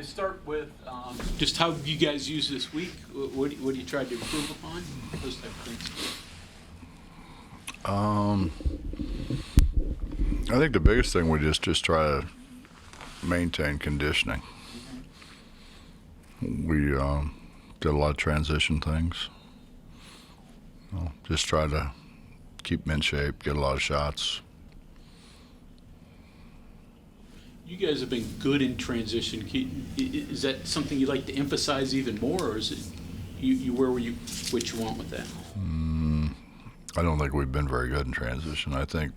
Start with just how you guys use this week. What do you try to improve upon? Those type of things. I think the biggest thing we just try to maintain conditioning. We did a lot of transition things. Just try to keep them in shape, get a lot of shots. You guys have been good in transition. Is that something you like to emphasize even more, or is it you where were you what you want with that? I don't think we've been very good in transition. I think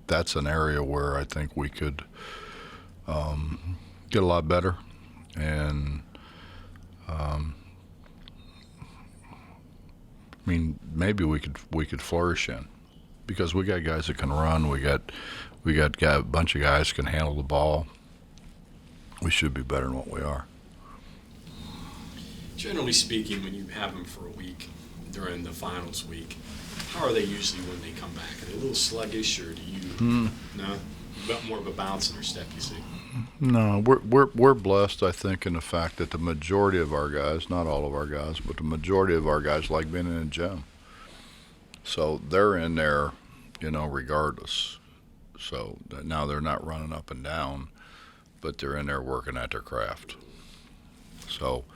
that's an area where I think we could get a lot better, and I mean maybe we could flourish in, because we got guys that can run. We got a bunch of guys who can handle the ball. We should be better than what we are. Generally speaking, when you have them for a week during the finals week, how are they usually when they come back? Are they a little sluggish, or do you no? More of a bounce in their step, you see? No, we're blessed, I think, in the fact that the majority of our guys, not all of our guys, but the majority of our guys like being in a gym. So they're in there, regardless. So now they're not running up and down, but they're in there working at their craft. So,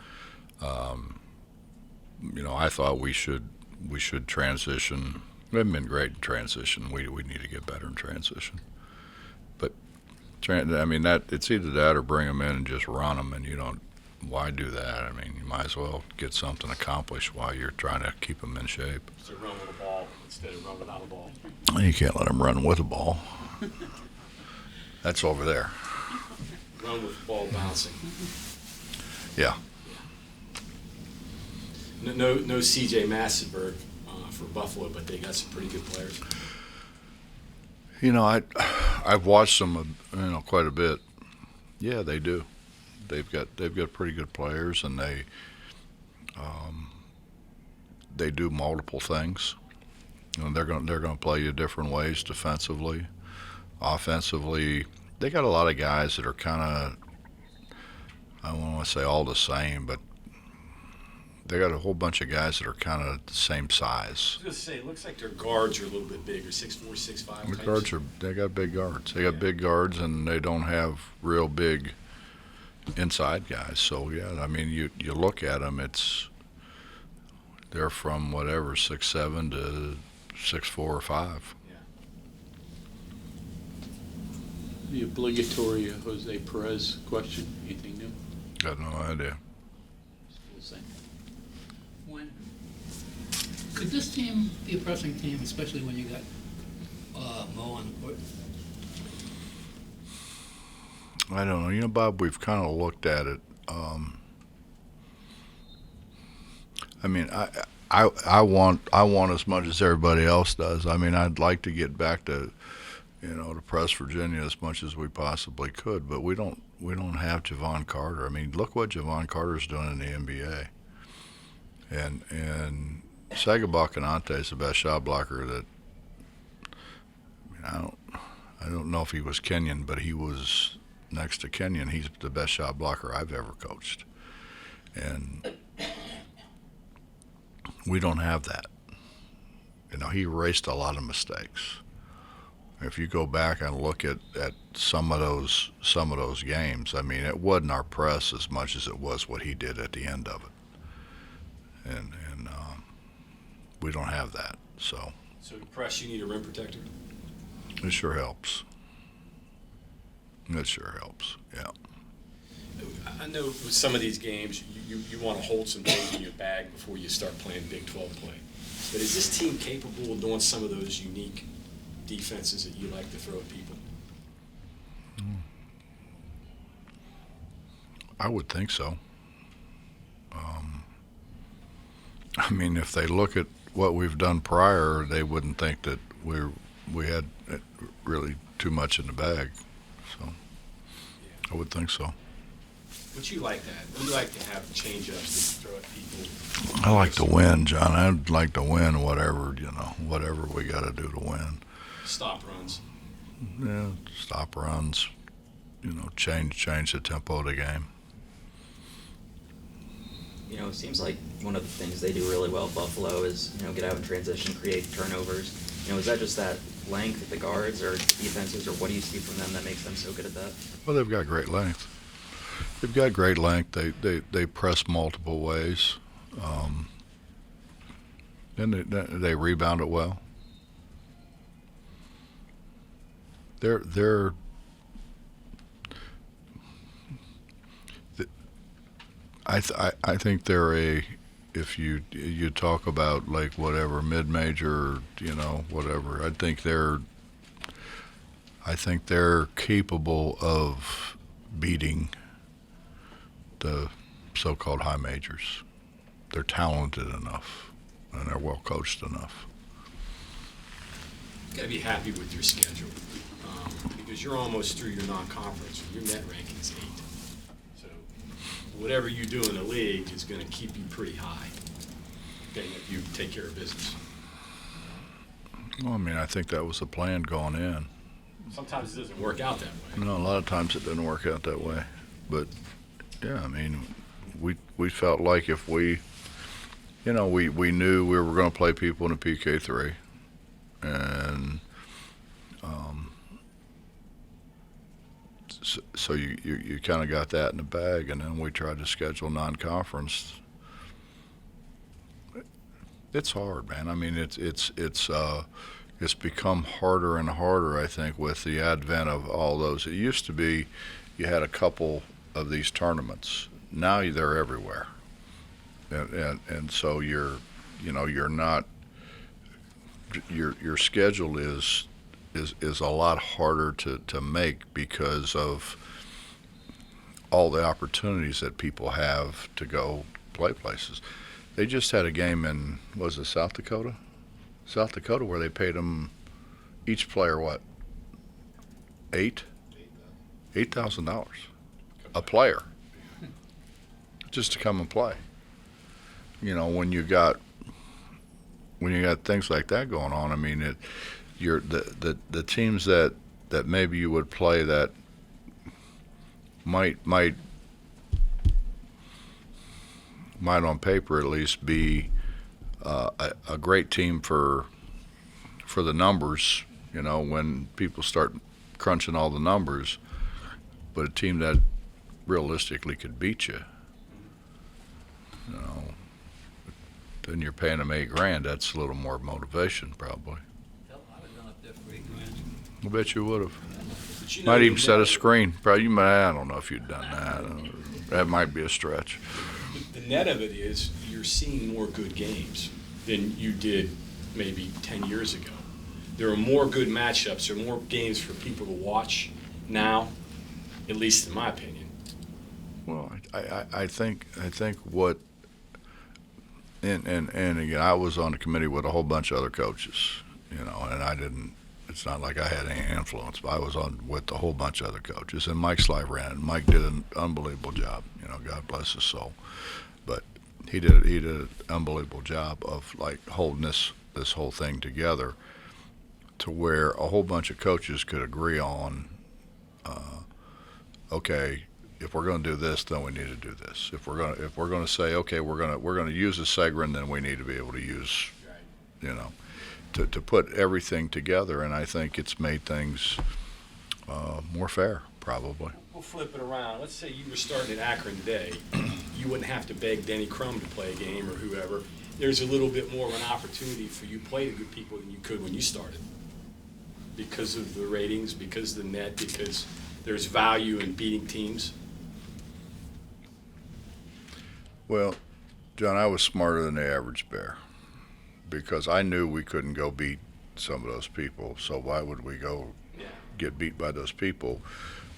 I thought we should transition. We haven't been great in transition. We need to get better in transition. But it's either that or bring them in and just run them, and you don't. Why do that? I mean, you might as well get something accomplished while you're trying to keep them in shape. So run with a ball instead of run without a ball. You can't let them run with a ball. That's over there. Run with the ball bouncing. Yeah. No C.J. Massenberg for Buffalo, but they got some pretty good players. I've watched them, quite a bit. Yeah, they do. They've got pretty good players, and they do multiple things. They're going to play you different ways defensively, offensively. They got a lot of guys that are kind of, I don't want to say all the same, but they got a whole bunch of guys that are kind of the same size. I was going to say, it looks like their guards are a little bit bigger, 6'4", 6'5". The guards they got big guards. They got big guards, and they don't have real big inside guys. So yeah, I mean, you look at them, they're from whatever 6'7" to 6'4" or 5. The obligatory Jose Perez question. Anything new? Got no idea. Still the same. When could this team be a pressing team, especially when you got Mo on the court? I don't know. Bob, we've kind of looked at it. I mean, I want as much as everybody else does. I mean, I'd like to get back to, to press Virginia as much as we possibly could, but we don't have Javon Carter. I mean, look what Javon Carter's doing in the NBA. And Sagaba Konate is the best shot blocker that. I mean, I don't know if he was Kenyan, but he was next to Kenyan. He's the best shot blocker I've ever coached, and we don't have that. He erased a lot of mistakes. If you go back and look at some of those games, I mean, it wasn't our press as much as it was what he did at the end of it, and we don't have that. So to press, you need a rim protector. It sure helps. It sure helps. Yeah. I know with some of these games, you want to hold some things in your bag before you start playing Big 12 play. But is this team capable of doing some of those unique defenses that you like to throw at people? I would think so. I mean, if they look at what we've done prior, they wouldn't think that we had really too much in the bag. So I would think so. Would you like that? Would you like to have change-ups to throw at people? I like to win, John. I'd like to win whatever we got to do to win. Stop runs. Yeah, stop runs, change the tempo of the game. It seems like one of the things they do really well at Buffalo is, get out in transition, create turnovers. Is that just that length at the guards or defenses, or what do you see from them that makes them so good at that? Well, they've got great length. They press multiple ways. And they rebound it well. I think they're if you talk about like whatever mid-major, whatever. I think they're capable of beating the so-called high majors. They're talented enough and they're well coached enough. You got to be happy with your schedule because you're almost through your non-conference. Your net ranking is 8. So whatever you do in the league is going to keep you pretty high, if you take care of business. Well, I think that was the plan going in. Sometimes it doesn't work out that way. No, a lot of times it doesn't work out that way. But, yeah, we felt like if we knew we were going to play people in a PK3, and so you kind of got that in the bag, and then we tried to schedule non-conference. It's hard, man. It's become harder and harder, I think, with the advent of all those. It used to be you had a couple of these tournaments. Now they're everywhere, and so you're not. Your schedule is a lot harder to make because of all the opportunities that people have to go play places. They just had a game in, was it South Dakota? South Dakota, where they paid them each player what? $8,000 a player just to come and play. When you got things like that going on, the teams that maybe you would play that might on paper at least be a great team for the numbers, when people start crunching all the numbers, but a team that realistically could beat you, then you're paying them $8,000. That's a little more motivation, probably. Hell, I would have gone up there for $8,000. I bet you would have. But Might even set a screen. Probably you might. I don't know if you'd done that. That might be a stretch. The net of it is you're seeing more good games than you did maybe 10 years ago. There are more good matchups. There are more games for people to watch now, at least in my opinion. Well, I think what, and again, I was on the committee with a whole bunch of other coaches, and I didn't. It's not like I had any influence, but I was on with a whole bunch of other coaches, and Mike Sly ran it. Mike did an unbelievable job. God bless his soul, but he did an unbelievable job of like holding this whole thing together to where a whole bunch of coaches could agree on, okay, if we're going to do this, then we need to do this. If we're going to say, okay, we're going to use a Segrin, then we need to be able to use, to put everything together. And I think it's made things more fair, probably. We'll flip it around. Let's say you were starting at Akron today. You wouldn't have to beg Denny Crum to play a game or whoever. There's a little bit more of an opportunity for you to play the good people than you could when you started, because of the ratings, because of the net, because there's value in beating teams. Well, John, I was smarter than the average bear because I knew we couldn't go beat some of those people. So why would we go get beat by those people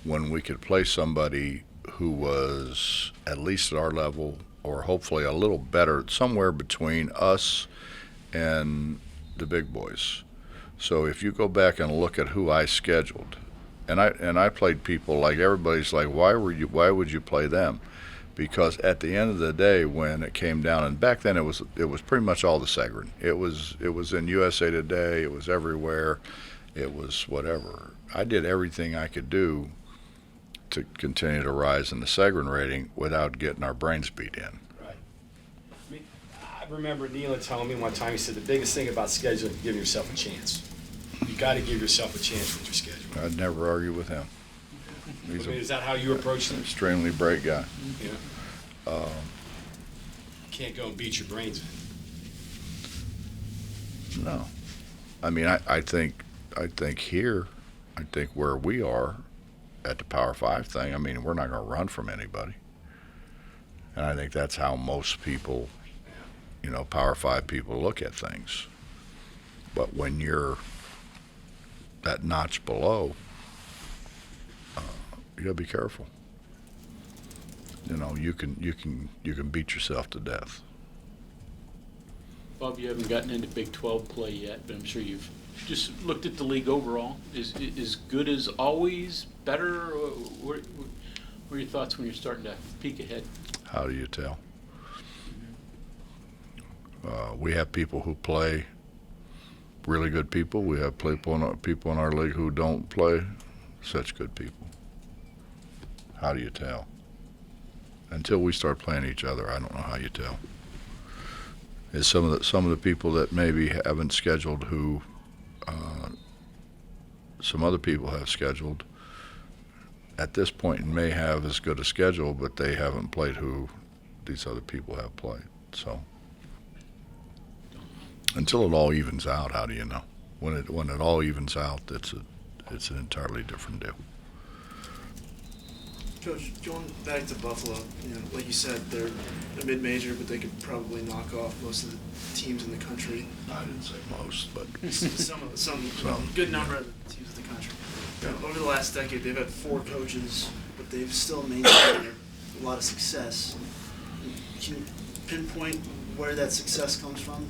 when we could play somebody who was at least at our level or hopefully a little better, somewhere between us and the big boys? So if you go back and look at who I scheduled, and I played people like everybody's like, why would you play them? Because at the end of the day, when it came down, and back then it was pretty much all the Segrin. It was in USA Today. It was everywhere. It was whatever. I did everything I could do to continue to rise in the Segrin rating without getting our brains beat in. Right. I mean, I remember Neil telling me one time, he said the biggest thing about scheduling is giving yourself a chance. You got to give yourself a chance with your schedule. I'd never argue with him. I He's mean, an is that how you approach them? extremely bright guy. Yeah. Can't go and beat your brains in. No, I mean, I think here, I think where we are at the Power 5 thing, I mean, we're not going to run from anybody. And I think that's how most people, Power 5 people look at things. But when you're that notch below, you got to be careful. You can beat yourself to death. Bob, you haven't gotten into Big 12 play yet, but I'm sure you've just looked at the league overall. Is good as always, better? What are your thoughts when you're starting to peek ahead? How do you tell? We have people who play, really good people. We have people in our league who don't play such good people. How do you tell? Until we start playing each other, I don't know how you tell. Is some of the people that maybe haven't scheduled who some other people have scheduled at this point may have as good a schedule, but they haven't played who these other people have played. So until it all evens out, how do you know? When it all evens out, it's an entirely different deal. Coach, going back to Buffalo, like you said, they're a mid-major, but they could probably knock off most of the teams in the country. I didn't say most, but Some good number of the teams in the country. Over the last decade, they've had 4 coaches, but they've still maintained a lot of success. Can you pinpoint where that success comes from?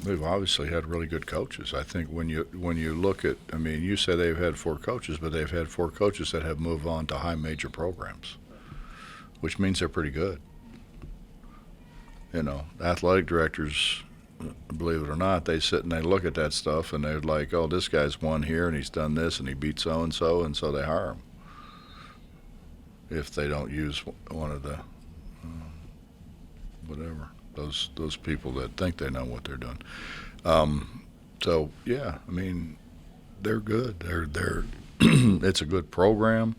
they've obviously had really good coaches. I think when you look at, I mean, you say they've had 4 coaches, but they've had 4 coaches that have moved on to high major programs, which means they're pretty good. You know, athletic directors, believe it or not, they sit and they look at that stuff and they're like, oh, this guy's won here and he's done this and he beat so-and-so, and so they hire him if they don't use one of the whatever, those people that think they know what they're doing. So yeah, I mean, they're good. They're it's a good program.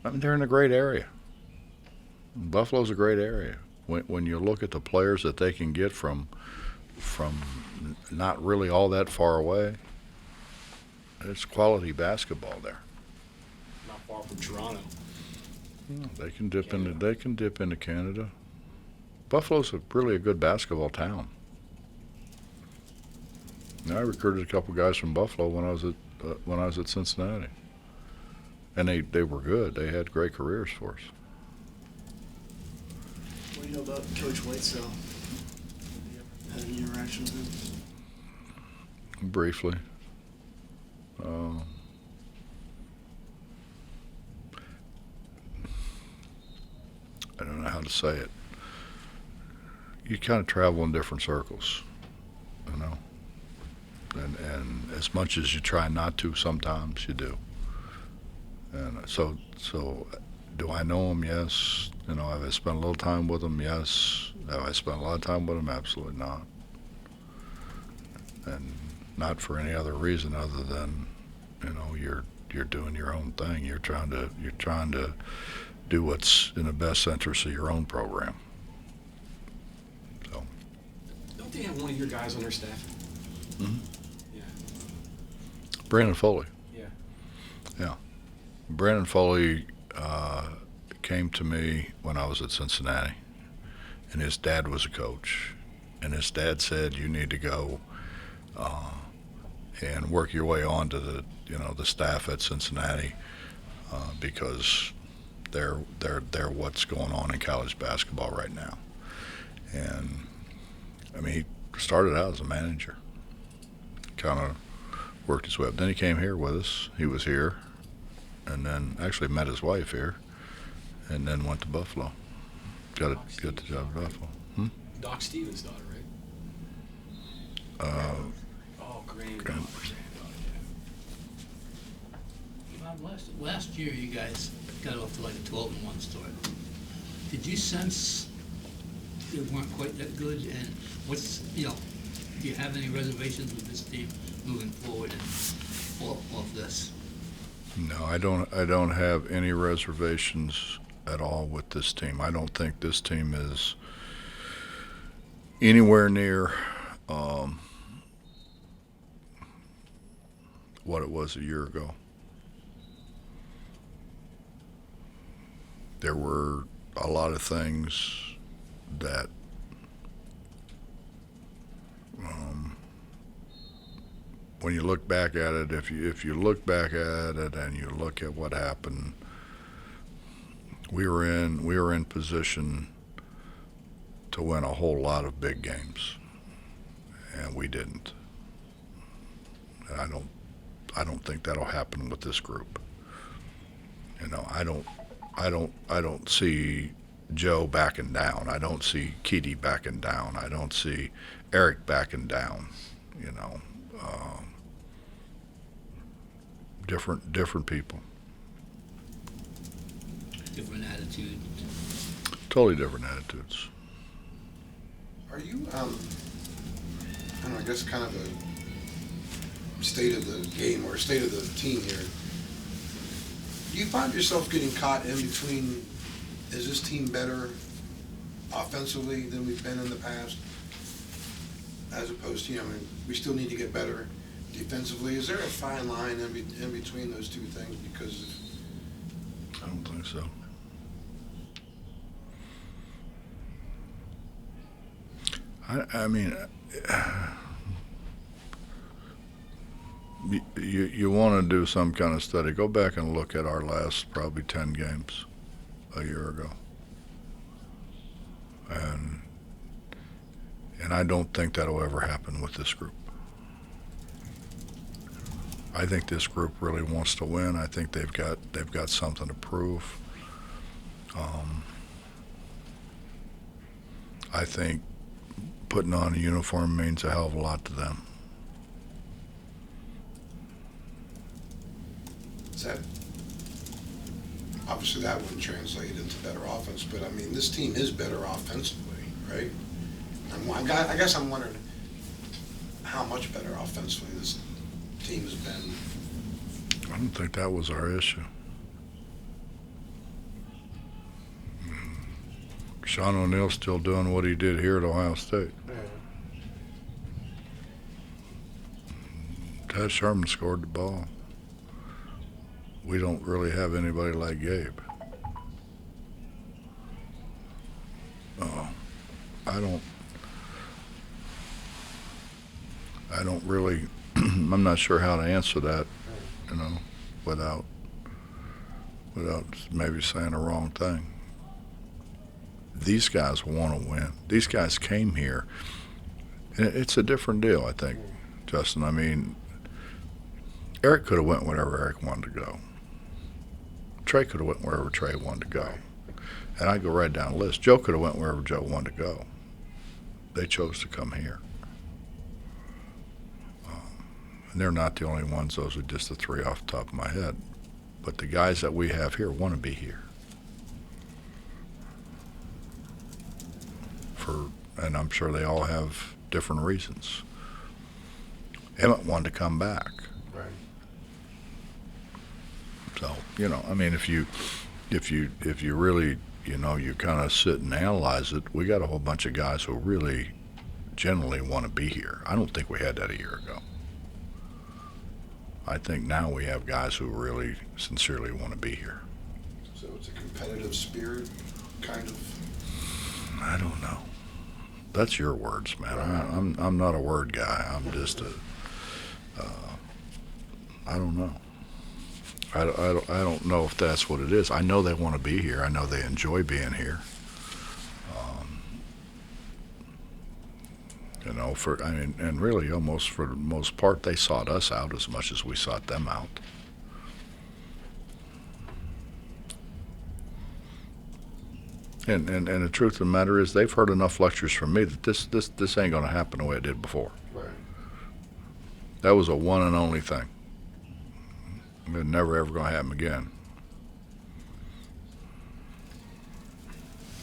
I mean, they're in a great area. Buffalo's a great area. When you look at the players that they can get from not really all that far away, it's quality basketball there. Not far from Toronto. They can dip into Canada. Buffalo's really a good basketball town. And I recruited a couple guys from Buffalo when I was at Cincinnati, and they were good. They had great careers for us. What do you know about Coach Whitesell? Have you ever had any interaction with him? Briefly. I don't know how to say it. You kind of travel in different circles, you know. And as much as you try not to, sometimes you do. And so do I know him? Yes. You know, have I spent a little time with him? Yes. Have I spent a lot of time with him? Absolutely not. And not for any other reason other than, you know, you're doing your own thing. You're trying to do what's in the best interest of your own program. So. Don't they have one of your guys on their staff? Mm-hmm. Yeah. Brandon Foley. Yeah. Yeah. Brandon Foley came to me when I was at Cincinnati, and his dad was a coach, and his dad said, you need to go and work your way on to the staff at Cincinnati because they're what's going on in college basketball right now. And I mean, he started out as a manager, kind of worked his way up. Then he came here with us. He was here, and then actually met his wife here, and then went to Buffalo. Got the job at Buffalo. Doc Stevens' daughter, right? Granddaughter. Bob, Last year, you guys got off to like a 12-1 start. Did you sense they weren't quite that good? And do you have any reservations with this team moving forward and off this? No, I don't have any reservations at all with this team. I don't think this team is anywhere near what it was a year ago. There were a lot of things that when you look back at it, if you look back at it and you look at what happened, we were in position to win a whole lot of big games, and we didn't. And I don't think that'll happen with this group. You know, I don't see Joe backing down. I don't see Keedy backing down. I don't see Eric backing down. You know, different people. Different attitude. Totally different attitudes. Are you, I don't know, I guess kind of a state of the game or state of the team here. Do you find yourself getting caught in between, is this team better offensively than we've been in the past? As opposed to, we still need to get better defensively. Is there a fine line in between those two things? Because I don't think so. I mean, you want to do some kind of study. Go back and look at our last probably 10 games a year ago. And I don't think that'll ever happen with this group. I think this group really wants to win. I think they've got something to prove. I think putting on a uniform means a hell of a lot to them. is that, obviously that wouldn't translate into better offense, but I mean, this team is better offensively, right? I guess I'm wondering how much better offensively this team has been. I don't think that was our issue. Sean O'Neill's still doing what he did here at Ohio State. Tad Sherman scored the ball. We don't really have anybody like Gabe. I don't really, I'm not sure how to answer that, without maybe saying the wrong thing. These guys want to win. These guys came here. And it's a different deal, I think, Justin. I mean, Eric could have went wherever Eric wanted to go. Trey could have went wherever Trey wanted to go. And I go right down the list. Joe could have went wherever Joe wanted to go. They chose to come here. And they're not the only ones. Those are just the three off the top of my head. But the guys that we have here want to be here. And I'm sure they all have different reasons. Emmett wanted to come back. Right. So, I mean, if you really, you kind of sit and analyze it, we got a whole bunch of guys who really generally want to be here. I don't think we had that a year ago. I think now we have guys who really sincerely want to be here. So it's a competitive spirit, kind of? I don't know. That's your words, man. I'm not a word guy. I'm just I don't know. I don't know if that's what it is. I know they want to be here. I know they enjoy being here. And really, almost for the most part, they sought us out as much as we sought them out. And the truth of the matter is, they've heard enough lectures from me that this ain't going to happen the way it did before. Right. That was a one and only thing. It's never ever going to happen again.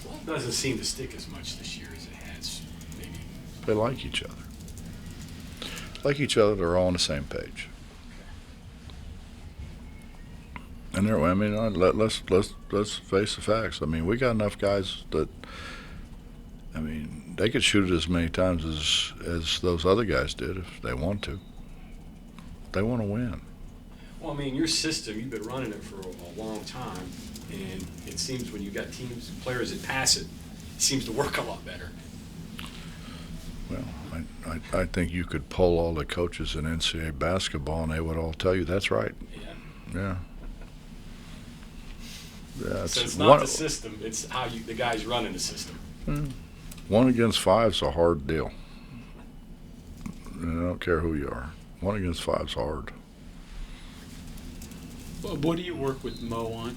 Well, it doesn't seem to stick as much this year as it has maybe. They like each other. Like each other, they're all on the same page. And they're, I mean, let's face the facts. I mean, we got enough guys that, I mean, they could shoot it as many times as those other guys did if they want to. They want to win. Well, I mean, your system, you've been running it for a long time, and it seems when you got teams, players that pass it, it seems to work a lot better. Well, I think you could poll all the coaches in NCAA basketball, and they would all tell you that's right. Yeah. Yeah. So it's not the system; it's how the guys running the system. 1 against 5 is a hard deal. And I don't care who you are. 1 against 5 is hard. Well, what do you work with Mo on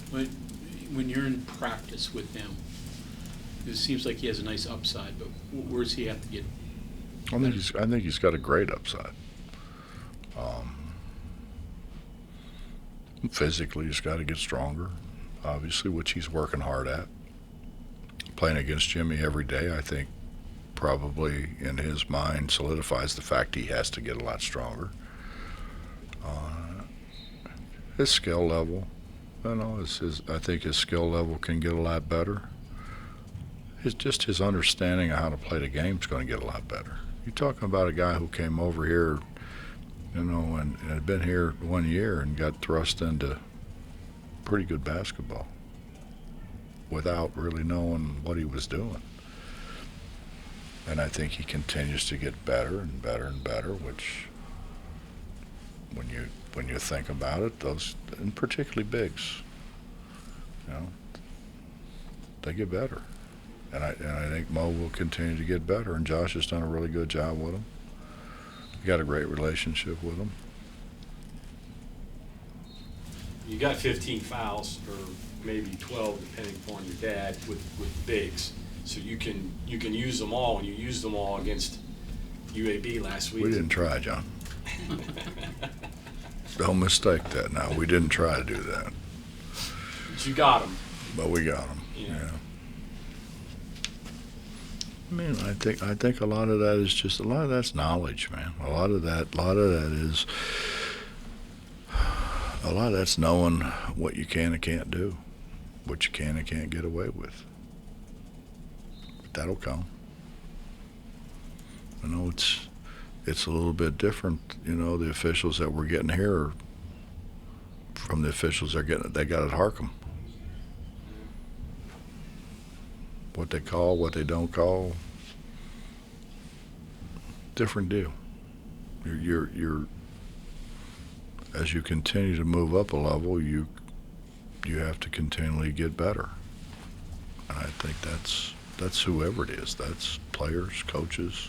when you're in practice with him? It seems like he has a nice upside, but where does he have to get? I think he's got a great upside. Physically, he's got to get stronger, obviously, which he's working hard at. Playing against Jimmy every day, I think, probably in his mind solidifies the fact he has to get a lot stronger. His skill level, I think his skill level can get a lot better. His understanding of how to play the game is going to get a lot better. You're talking about a guy who came over here, and had been here 1 year and got thrust into pretty good basketball without really knowing what he was doing. And I think he continues to get better and better and better, which when you think about it, those, and particularly bigs, they get better. And I think Mo will continue to get better, and Josh has done a really good job with him. We got a great relationship with him. You got 15 fouls, or maybe 12, depending upon your dad, with bigs. So you can use them all, and you used them all against UAB last week. We didn't try, John. Don't mistake that now. We didn't try to do that. But you got them. But we got them. Yeah. I mean, I think a lot of that is just, a lot of that's knowledge, man. A lot of that's knowing what you can and can't do, what you can and can't get away with. But that'll come. It's a little bit different, the officials that we're getting here from the officials they got at Harcum. What they call, what they don't call, different deal. You're as you continue to move up a level, you have to continually get better. And I think that's whoever it is. That's players, coaches,